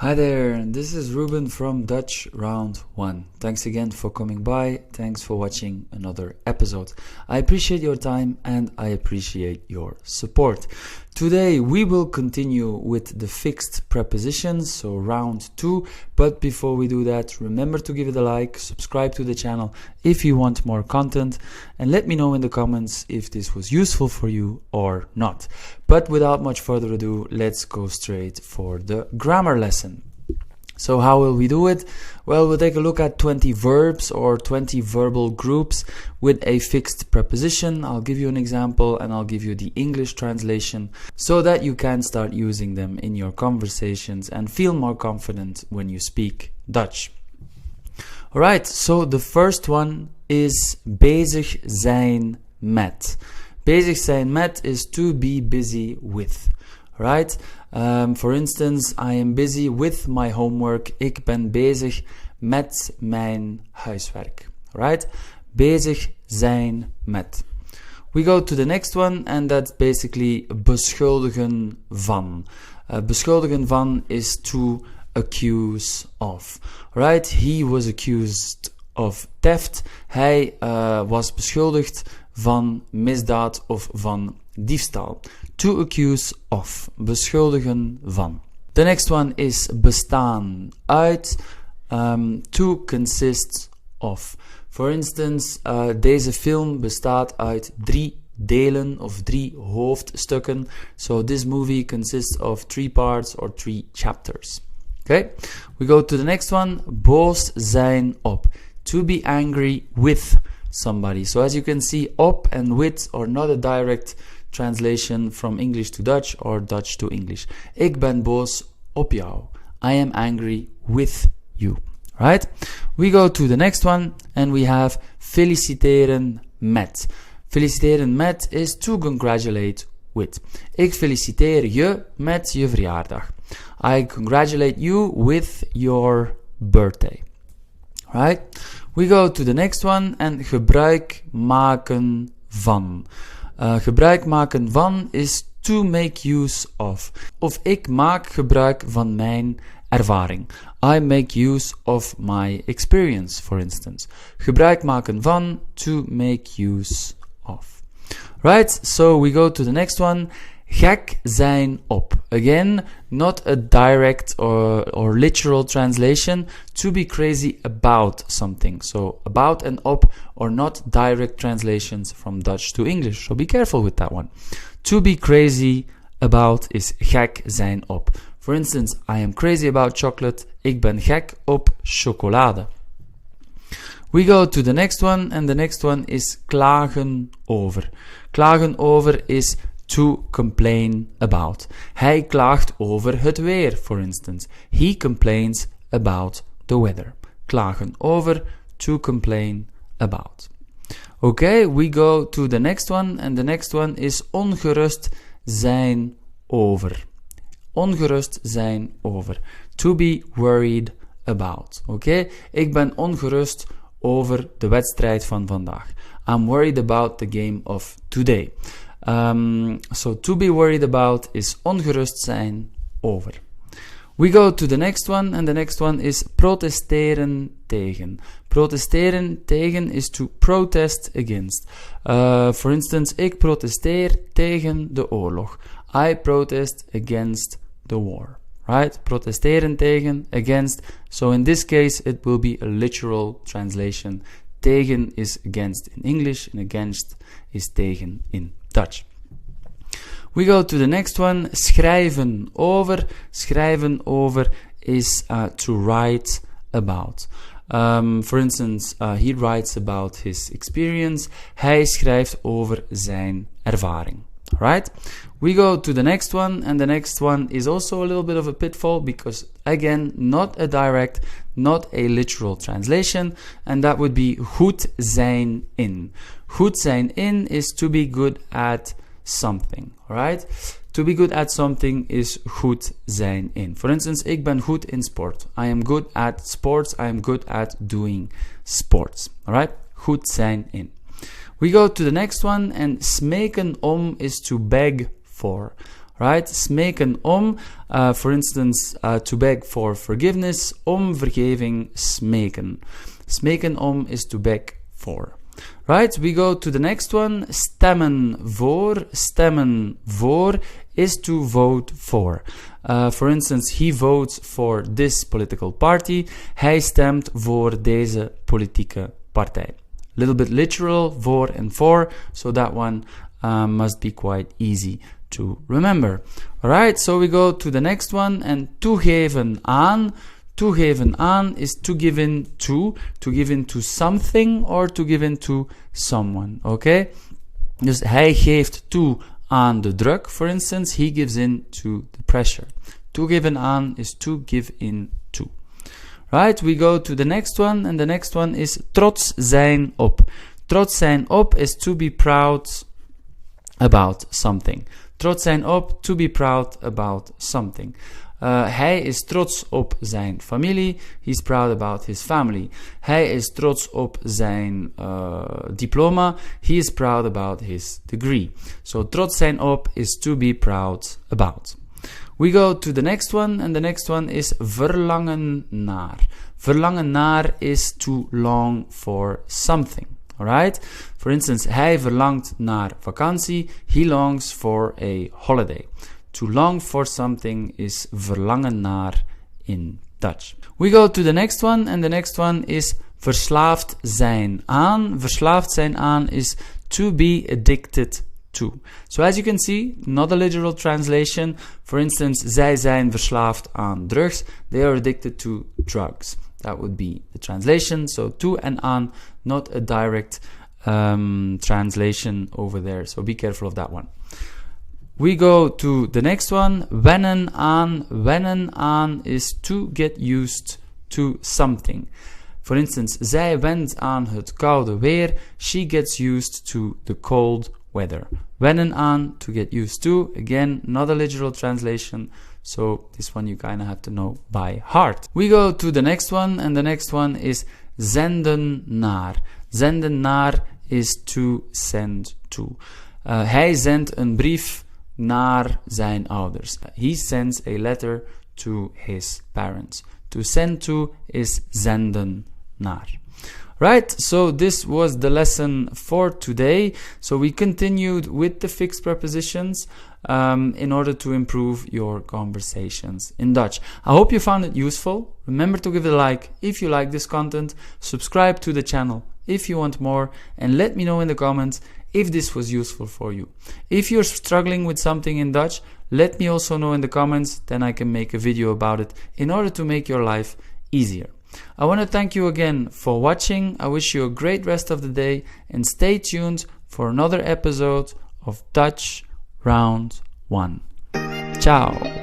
Hi there, this is Ruben from Dutch Round 1. Thanks again for coming by, thanks for watching another episode. I appreciate your time and I appreciate your support. Today we will continue with the fixed prepositions, so round 2, but before we do that, remember to give it a like, subscribe to the channel if you want more content, and let me know in the comments if this was useful for you or not. But without much further ado, let's go straight for the grammar lesson. So how will we do it? Well, we'll take a look at 20 verbs or 20 verbal groups with a fixed preposition. I'll give you an example and I'll give you the English translation so that you can start using them in your conversations and feel more confident when you speak Dutch. Alright, so the first one is bezig zijn met. Bezig zijn met is to be busy with. Right? For instance, I am busy with my homework. Ik ben bezig met mijn huiswerk. Right? Bezig zijn met. We go to the next one and that's basically beschuldigen van. Beschuldigen van is to accuse of. Right? He was accused of theft. Hij was beschuldigd van misdaad of van diefstal. To accuse of. Beschuldigen van. The next one is bestaan uit. To consist of. For instance, deze film bestaat uit 3 delen of 3 hoofdstukken. So this movie consists of 3 parts or 3 chapters. Okay, we go to the next one. Boos zijn op. To be angry with somebody. So as you can see, op and with are not a direct translation from English to Dutch or Dutch to English. Ik ben boos op jou. I am angry with you. Right? We go to the next one and we have feliciteren met. Feliciteren met is to congratulate with. Ik feliciteer je met je verjaardag. I congratulate you with your birthday. Right? We go to the next one and gebruik maken van. Gebruik maken van is to make use of. Of ik maak gebruik van mijn ervaring. I make use of my experience, for instance. Gebruik maken van, to make use of. Right, so we go to the next one. Gek zijn op. Again, not a direct or literal translation. To be crazy about something. So about and op are not direct translations from Dutch to English. So be careful with that one. To be crazy about is gek zijn op. For instance, I am crazy about chocolate. Ik ben gek op chocolade. We go to the next one and the next one is klagen over. Klagen over is to complain about. Hij klaagt over het weer, for instance. He complains about the weather. Klagen over, to complain about. Okay, we go to the next one and the next one is ongerust zijn over. Ongerust zijn over. To be worried about. Okay, ik ben ongerust over de wedstrijd van vandaag. I'm worried about the game of today. So to be worried about is ongerust zijn over. We go to the next one and the next one is protesteren tegen. Protesteren tegen is to protest against. For instance, ik protesteer tegen de oorlog. I protest against the war. Right? Protesteren tegen, against. So in this case it will be a literal translation. Tegen is against in English and against is tegen in Dutch. We go to the next one. Schrijven over. Schrijven over is to write about. For instance, he writes about his experience. Hij schrijft over zijn ervaring. Right? We go to the next one, and the next one is also a little bit of a pitfall because, again, not a direct, not a literal translation, and that would be goed zijn in. Goed zijn in is to be good at something, right? To be good at something is goed zijn in. For instance, ik ben goed in sport. I am good at sports. I am good at doing sports. Alright? Goed zijn in. We go to the next one, and smeken om is to beg for. right? Smeken om, for instance, to beg for forgiveness. Om vergeving, smeken. Smeken om is to beg for. Right, we go to the next one. Stemmen voor. Stemmen voor is to vote for. For instance, he votes for this political party. Hij stemt voor deze politieke partij. Little bit literal, voor and for, so that one must be quite easy to remember. Alright, so we go to the next one. And toegeven aan. Toegeven aan is to give in to something or to give in to someone, okay? Dus hij geeft toe aan de druk, for instance, he gives in to the pressure. Toegeven aan is to give in to. Right, we go to the next one, and the next one is trots zijn op. Trots zijn op is to be proud about something. Trots zijn op, to be proud about something. Hij is trots op zijn familie. He's proud about his family. Hij is trots op zijn diploma. He is proud about his degree. So trots zijn op is to be proud about. We go to the next one, and the next one is verlangen naar. Verlangen naar is to long for something. Alright? For instance, hij verlangt naar vakantie. He longs for a holiday. To long for something is verlangen naar in Dutch. We go to the next one, and the next one is verslaafd zijn aan. Verslaafd zijn aan is to be addicted to. So as you can see, not a literal translation. For instance, zij zijn verslaafd aan drugs. They are addicted to drugs. That would be the translation. So to and aan, not a direct translation over there. So be careful of that one. We go to the next one. Wennen aan. Wennen aan is to get used to something. For instance, zij went aan het koude weer. She gets used to the cold weather. Wennen aan, to get used to. Again, not a literal translation. So this one you kind of have to know by heart. We go to the next one, and the next one is zenden naar. Zenden naar is to send to. Hij zendt een brief naar zijn ouders. He sends a letter to his parents. To send to is zenden naar. Right, so this was the lesson for today. So we continued with the fixed prepositions in order to improve your conversations in Dutch. I hope you found it useful. Remember to give it a like if you like this content. Subscribe to the channel if you want more, and let me know in the comments if this was useful for you. If you're struggling with something in Dutch, let me also know in the comments, then I can make a video about it in order to make your life easier. I want to thank you again for watching. I wish you a great rest of the day, and stay tuned for another episode of Dutch Round 1. Ciao!